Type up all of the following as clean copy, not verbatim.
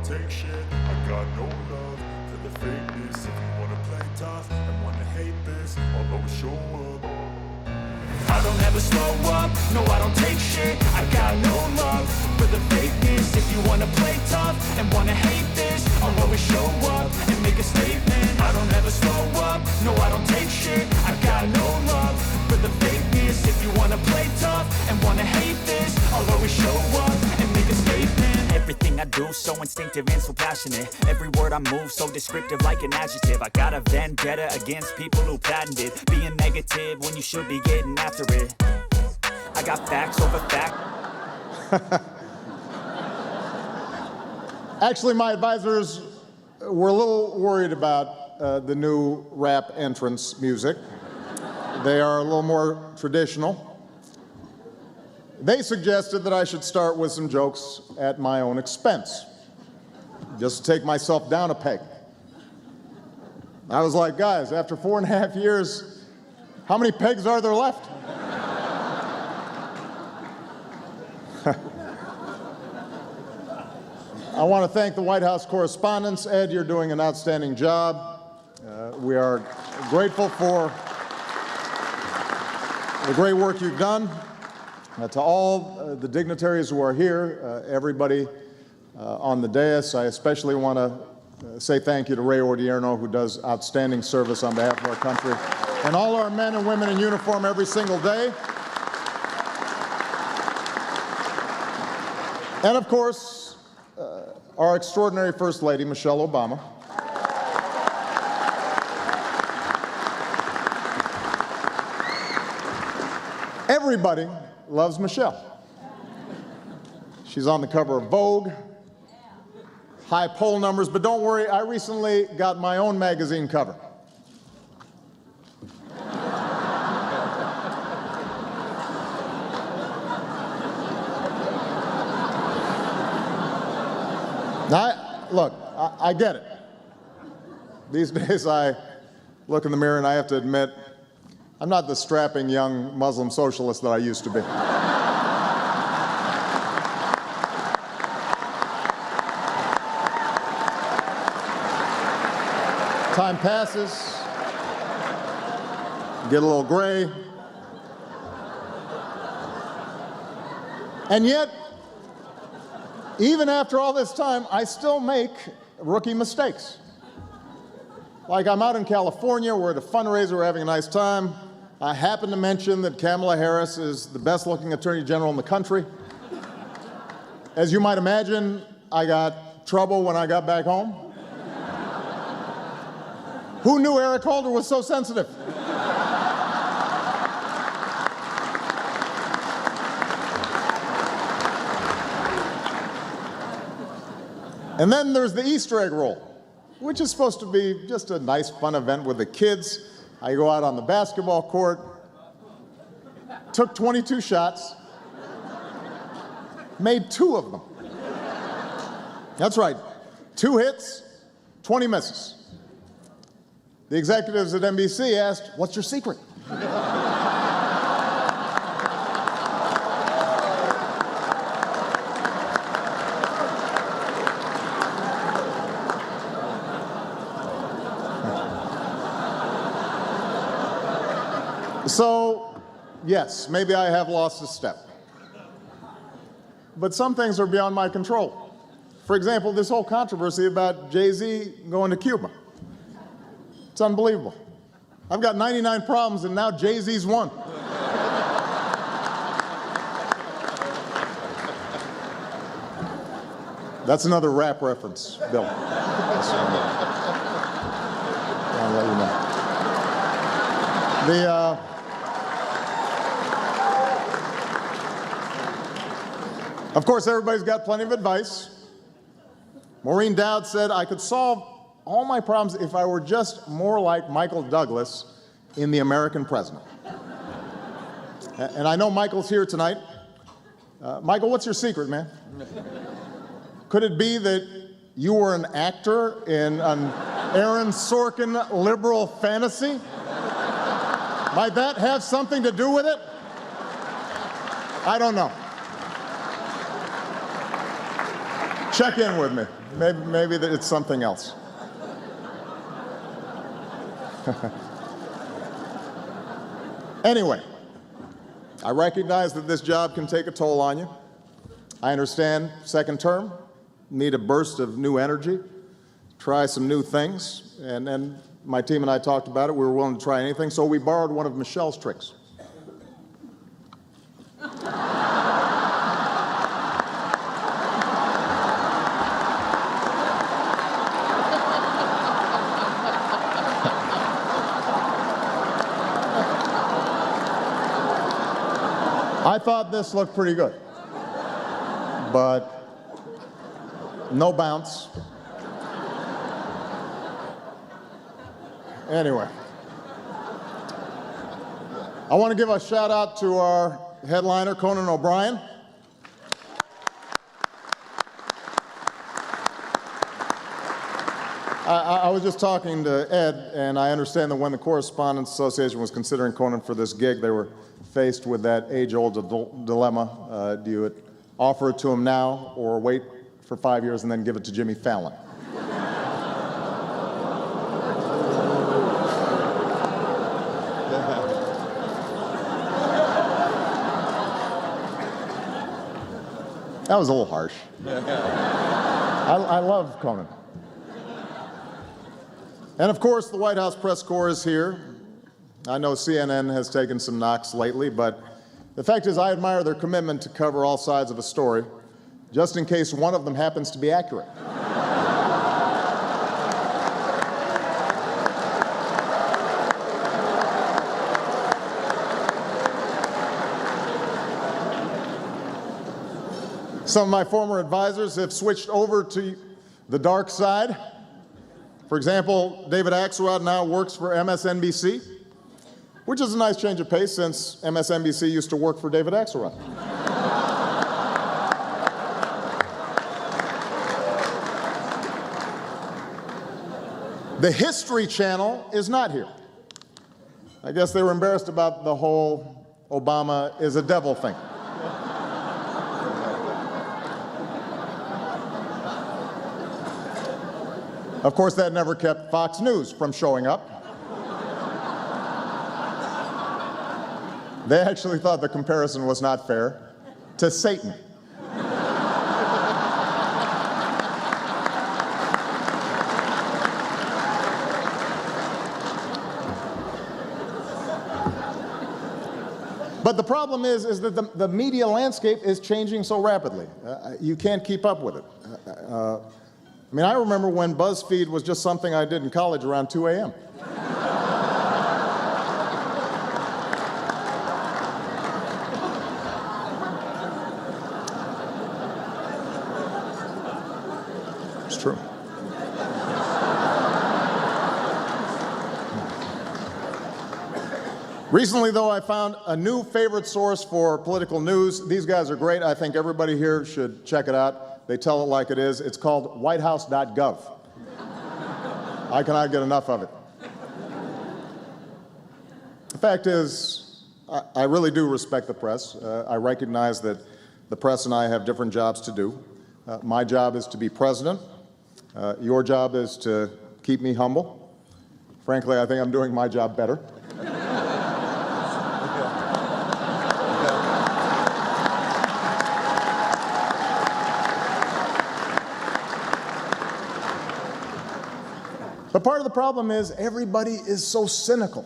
take shit. I got no love for the fakeness. If you wanna play tough and wanna hate this, I'll always show up. I don't ever slow up, no I don't take shit. I got no love for the fakeness. If you wanna play tough and wanna hate this, I'll always show up and make a statement. I don't ever slow up, no I don't take shit. I got no love for the fakeness. If you wanna play tough and wanna hate this, I'll always show up and make a statement. Everything I do so instinctive and so passionate. Every word I move so descriptive like an adjective. I got a vendetta against people who patented being negative when you should be getting after it. I got facts over facts. Actually, my advisors were a little worried about the new rap entrance music. They are a little more traditional. They suggested that I should start with some jokes at my own expense, just to take myself down a peg. I was like, guys, after 4.5 years, how many pegs are there left? I want to thank the White House correspondents. Ed, you're doing an outstanding job. We are grateful for the great work you've done. To all the dignitaries who are here, everybody on the dais, I especially want to say thank you to Ray Odierno, who does outstanding service on behalf of our country, and all our men and women in uniform every single day. And of course, our extraordinary First Lady, Michelle Obama. Everybody loves Michelle. She's on the cover of Vogue, high poll numbers, but don't worry, I recently got my own magazine cover. Now, look, I get it. These days I look in the mirror and I have to admit, I'm not the strapping young Muslim socialist that I used to be. Time passes, get a little gray, and yet, even after all this time, I still make rookie mistakes. Like I'm out in California, we're at a fundraiser, we're having a nice time. I happen to mention that Kamala Harris is the best-looking attorney general in the country. As you might imagine, I got trouble when I got back home. Who knew Eric Holder was so sensitive? And then there's the Easter egg roll, which is supposed to be just a nice, fun event with the kids. I go out on the basketball court, took 22 shots, made 2 of them. That's right, 2 hits, 20 misses. The executives at NBC asked, "What's your secret?" So, yes, maybe I have lost a step. But some things are beyond my control. For example, this whole controversy about Jay-Z going to Cuba. It's unbelievable. I've got 99 problems, and now Jay-Z's one. That's another rap reference, Bill. I'll let you know. Of course, everybody's got plenty of advice. Maureen Dowd said, I could solve all my problems if I were just more like Michael Douglas in The American President. And I know Michael's here tonight. Michael, what's your secret, man? Could it be that you were an actor in an Aaron Sorkin liberal fantasy? Might that have something to do with it? I don't know. Check in with me. Maybe it's something else. Anyway, I recognize that this job can take a toll on you. I understand second term, need a burst of new energy, try some new things, and my team and I talked about it. We were willing to try anything, so we borrowed one of Michelle's tricks. I thought this looked pretty good, but no bounce. Anyway, I want to give a shout out to our headliner, Conan O'Brien. I was just talking to Ed, and I understand that when the Correspondents Association was considering Conan for this gig, they were faced with that age-old dilemma. Do you offer it to him now or wait for 5 years and then give it to Jimmy Fallon? That was a little harsh. I love Conan. And of course, the White House press corps is here. I know CNN has taken some knocks lately, but the fact is I admire their commitment to cover all sides of a story, just in case one of them happens to be accurate. Some of my former advisors have switched over to the dark side. For example, David Axelrod now works for MSNBC, which is a nice change of pace since MSNBC used to work for David Axelrod. The History Channel is not here. I guess they were embarrassed about the whole Obama is a devil thing. Of course, that never kept Fox News from showing up. They actually thought the comparison was not fair to Satan. But the problem is that the media landscape is changing so rapidly. You can't keep up with it. I mean, I remember when BuzzFeed was just something I did in college around 2 a.m. It's true. Recently, though, I found a new favorite source for political news. These guys are great. I think everybody here should check it out. They tell it like it is. It's called whitehouse.gov. I cannot get enough of it. The fact is, I really do respect the press. I recognize that the press and I have different jobs to do. My job is to be president. Your job is to keep me humble. Frankly, I think I'm doing my job better. But part of the problem is everybody is so cynical.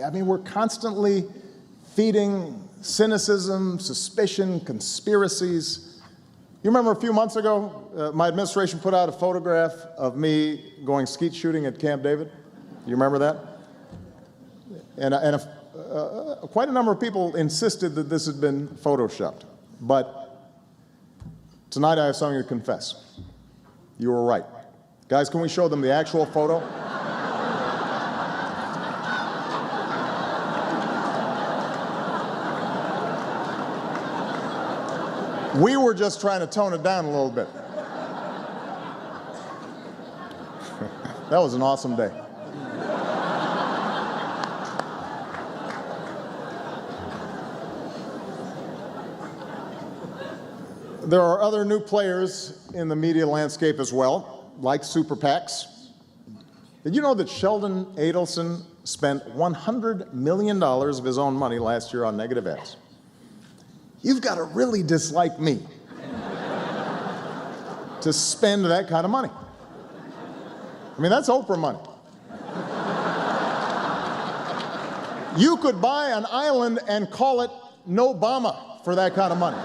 I mean, we're constantly feeding cynicism, suspicion, conspiracies. You remember a few months ago, my administration put out a photograph of me going skeet shooting at Camp David? You remember that? And quite a number of people insisted that this had been photoshopped. But tonight I have something to confess. You were right. Guys, can we show them the actual photo? We were just trying to tone it down a little bit. That was an awesome day. There are other new players in the media landscape as well, like super PACs. Did you know that Sheldon Adelson spent $100 million of his own money last year on negative ads? You've got to really dislike me to spend that kind of money. I mean, that's Oprah money. You could buy an island and call it Nobama for that kind of money.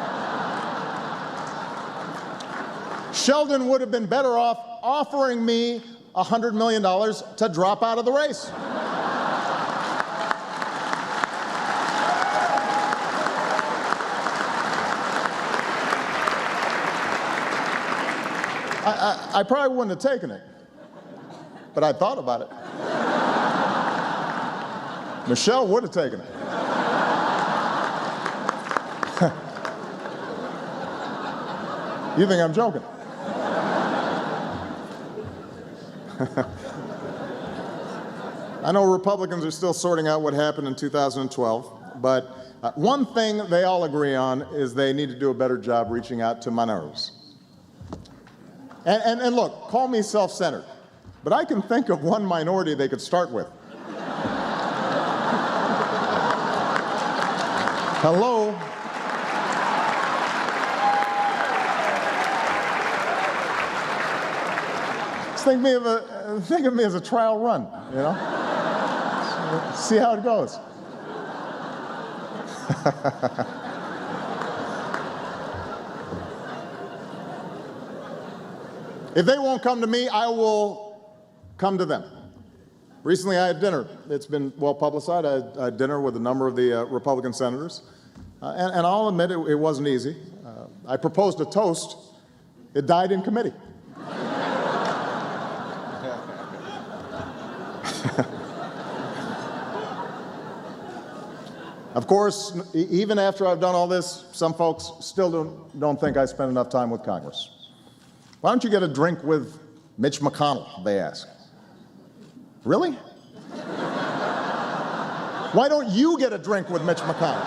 Sheldon would have been better off offering me $100 million to drop out of the race. I probably wouldn't have taken it, but I thought about it. Michelle would have taken it. You think I'm joking? I know Republicans are still sorting out what happened in 2012, but one thing they all agree on is they need to do a better job reaching out to minorities. And look, call me self-centered, but I can think of one minority they could start with. Hello? Just think of me as a trial run, you know? See how it goes. If they won't come to me, I will come to them. Recently, I had dinner. It's been well publicized. I had dinner with a number of the Republican senators. And I'll admit it wasn't easy. I proposed a toast. It died in committee. Of course, even after I've done all this, some folks still don't think I spend enough time with Congress. Why don't you get a drink with Mitch McConnell, they ask. Really? Why don't you get a drink with Mitch McConnell?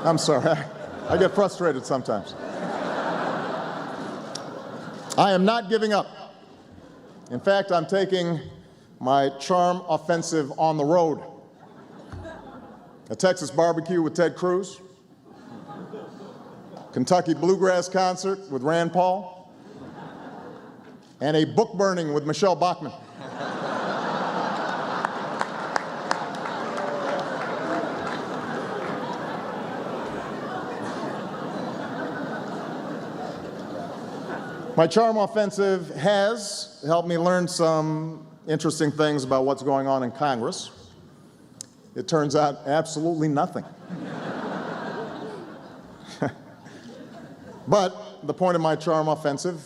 I'm sorry, I get frustrated sometimes. I am not giving up. In fact, I'm taking my charm offensive on the road. A Texas barbecue with Ted Cruz, Kentucky bluegrass concert with Rand Paul, and a book burning with Michelle Bachmann. My charm offensive has helped me learn some interesting things about what's going on in Congress. It turns out absolutely nothing. But the point of my charm offensive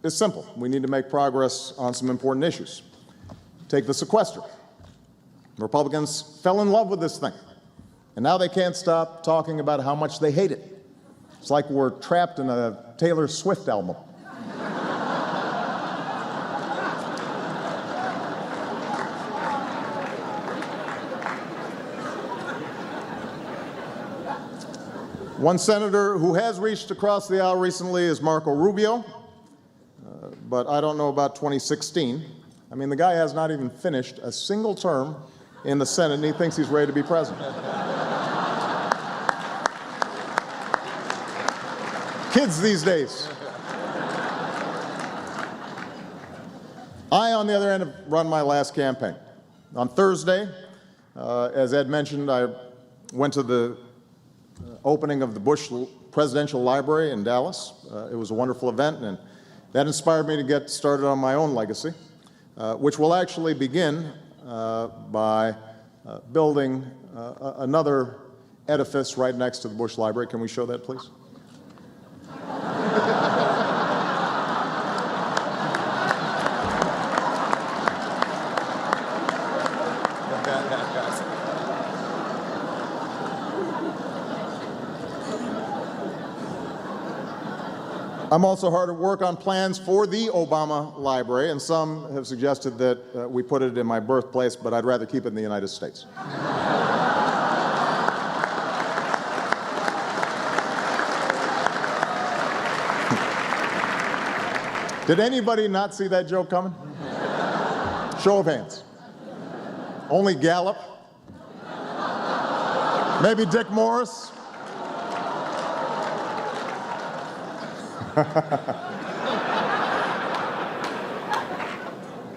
is simple. We need to make progress on some important issues. Take the sequester. Republicans fell in love with this thing, and now they can't stop talking about how much they hate it. It's like we're trapped in a Taylor Swift album. One senator who has reached across the aisle recently is Marco Rubio, but I don't know about 2016. I mean, the guy has not even finished a single term in the Senate, and he thinks he's ready to be president. Kids these days. I, on the other hand, have run my last campaign. On Thursday, as Ed mentioned, I went to the opening of the Bush Presidential Library in Dallas. It was a wonderful event, and that inspired me to get started on my own legacy, which will actually begin by building another edifice right next to the Bush Library. Can we show that, please? I'm also hard at work on plans for the Obama Library, and some have suggested that we put it in my birthplace, but I'd rather keep it in the United States. Did anybody not see that joke coming? Show of hands. Only Gallup? Maybe Dick Morris?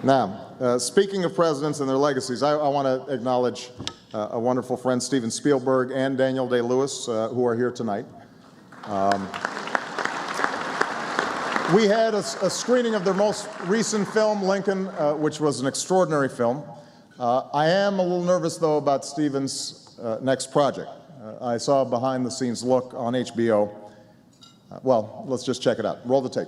Now, speaking of presidents and their legacies, I want to acknowledge a wonderful friend, Steven Spielberg, and Daniel Day-Lewis, who are here tonight. We had a screening of their most recent film, Lincoln, which was an extraordinary film. I am a little nervous, though, about Steven's next project. I saw a behind-the-scenes look on HBO. Well, let's just check it out. Roll the tape.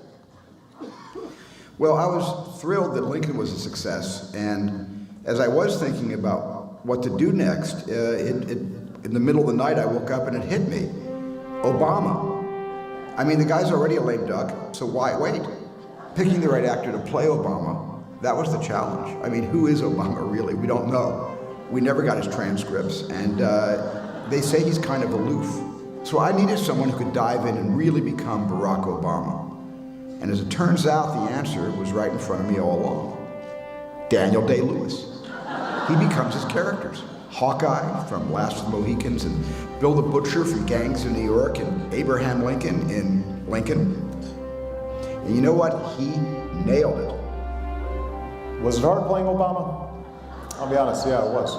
Well, I was thrilled that Lincoln was a success, and as I was thinking about what to do next, in the middle of the night I woke up and it hit me. Obama. I mean, the guy's already a lame duck, so why wait? Picking the right actor to play Obama, that was the challenge. I mean, who is Obama really? We don't know. We never got his transcripts, and they say he's kind of aloof. So I needed someone who could dive in and really become Barack Obama. And as it turns out, the answer was right in front of me all along. Daniel Day-Lewis. He becomes his characters. Hawkeye from Last of the Mohicans, and Bill the Butcher from Gangs of New York, and Abraham Lincoln in Lincoln. And you know what? He nailed it. Was it hard playing Obama? I'll be honest, yeah, it was.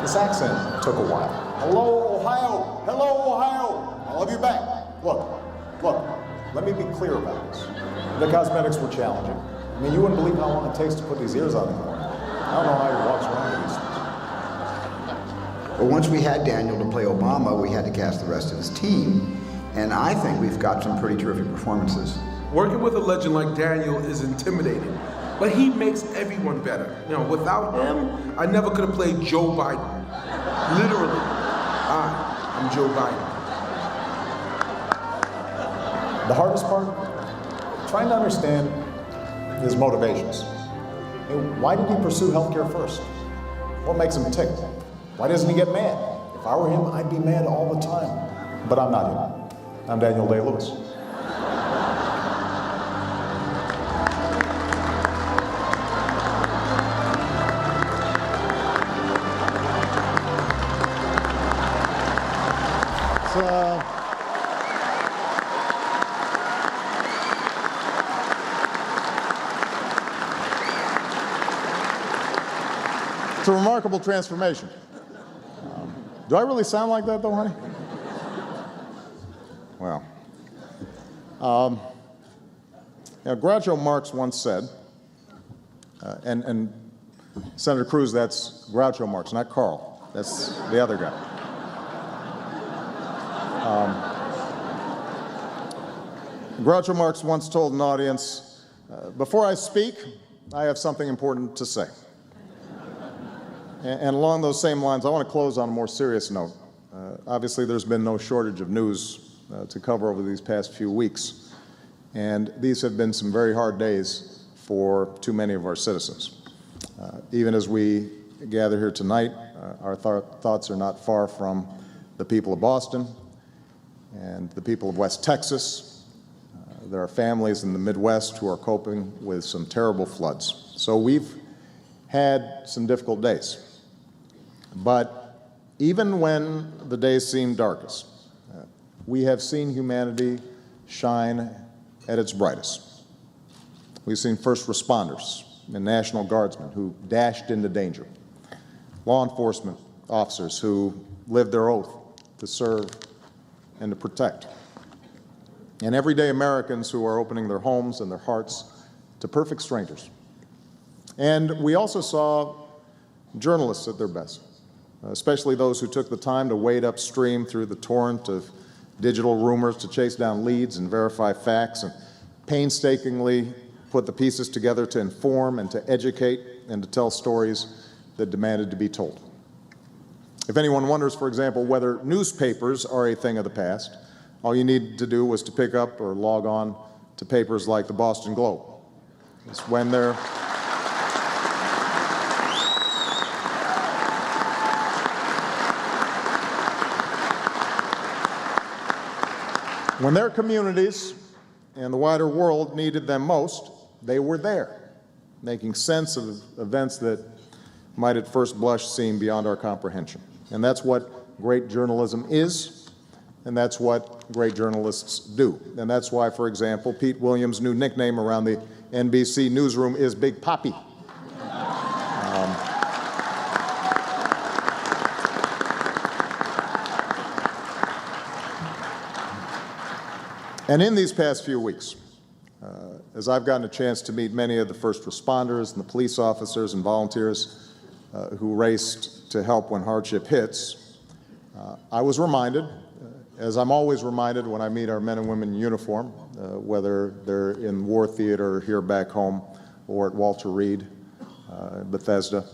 This accent took a while. Hello, Ohio! Hello, Ohio! I love you back. Look, let me be clear about this. The cosmetics were challenging. I mean, you wouldn't believe how long it takes to put these ears on anymore. I don't know how he walks around with these things. But once we had Daniel to play Obama, we had to cast the rest of his team. And I think we've got some pretty terrific performances. Working with a legend like Daniel is intimidating, but he makes everyone better. You know, without him, I never could have played Joe Biden. Literally, I'm Joe Biden. The hardest part? Trying to understand his motivations. Why did he pursue healthcare first? What makes him tick? Why doesn't he get mad? If I were him, I'd be mad all the time. But I'm not him. I'm Daniel Day-Lewis. It's a remarkable transformation. Do I really sound like that, though, honey? Well, Groucho Marx once said, and Senator Cruz, that's Groucho Marx, not Carl. That's the other guy. Groucho Marx once told an audience, before I speak, I have something important to say. And along those same lines, I want to close on a more serious note. Obviously, there's been no shortage of news to cover over these past few weeks. And these have been some very hard days for too many of our citizens. Even as we gather here tonight, our thoughts are not far from the people of Boston and the people of West Texas. There are families in the Midwest who are coping with some terrible floods. So we've had some difficult days. But even when the days seem darkest, we have seen humanity shine at its brightest. We've seen first responders and National Guardsmen who dashed into danger, law enforcement officers who lived their oath to serve and to protect, and everyday Americans who are opening their homes and their hearts to perfect strangers. And we also saw journalists at their best, especially those who took the time to wade upstream through the torrent of digital rumors to chase down leads and verify facts and painstakingly put the pieces together to inform and to educate and to tell stories that demanded to be told. If anyone wonders, for example, whether newspapers are a thing of the past, all you need to do was to pick up or log on to papers like the Boston Globe. It's when they're when their communities and the wider world needed them most, they were there, making sense of events that might at first blush seem beyond our comprehension. And that's what great journalism is, and that's what great journalists do. And that's why, for example, Pete Williams' new nickname around the NBC newsroom is Big Papi. And in these past few weeks, as I've gotten a chance to meet many of the first responders and the police officers and volunteers who raced to help when hardship hits, I was reminded, as I'm always reminded when I meet our men and women in uniform, whether they're in war theater or here back home or at Walter Reed, Bethesda,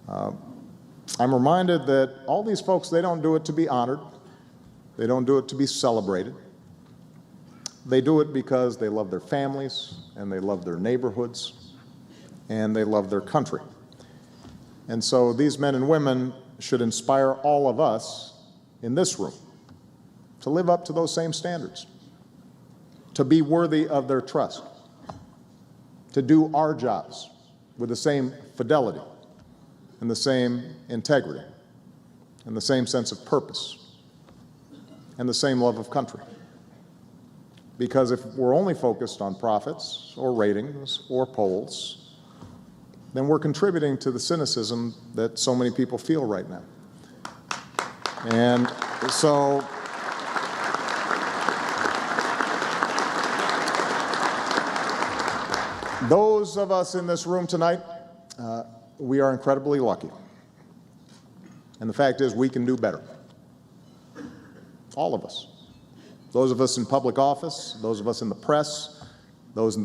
I'm reminded that all these folks, they don't do it to be honored. They don't do it to be celebrated. They do it because they love their families, and they love their neighborhoods, and they love their country. And so these men and women should inspire all of us in this room to live up to those same standards, to be worthy of their trust, to do our jobs with the same fidelity and the same integrity and the same sense of purpose and the same love of country. Because if we're only focused on profits or ratings or polls, then we're contributing to the cynicism that so many people feel right now. And so those of us in this room tonight, we are incredibly lucky. And the fact is, we can do better. All of us. Those of us in public office, those of us in the press, those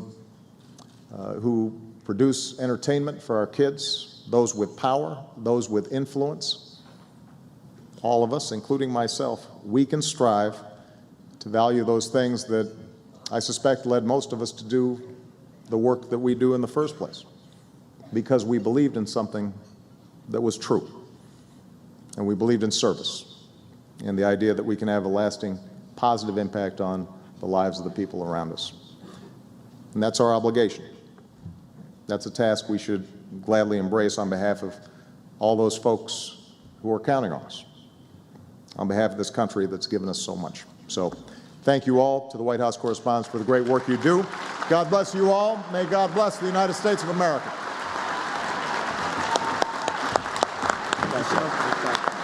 who produce entertainment for our kids, those with power, those with influence, all of us, including myself, we can strive to value those things that I suspect led most of us to do the work that we do in the first place, because we believed in something that was true, and we believed in service, and the idea that we can have a lasting positive impact on the lives of the people around us. And that's our obligation. That's a task we should gladly embrace on behalf of all those folks who are counting on us, on behalf of this country that's given us so much. So thank you all to the White House correspondents for the great work you do. God bless you all. May God bless the United States of America. Thank you.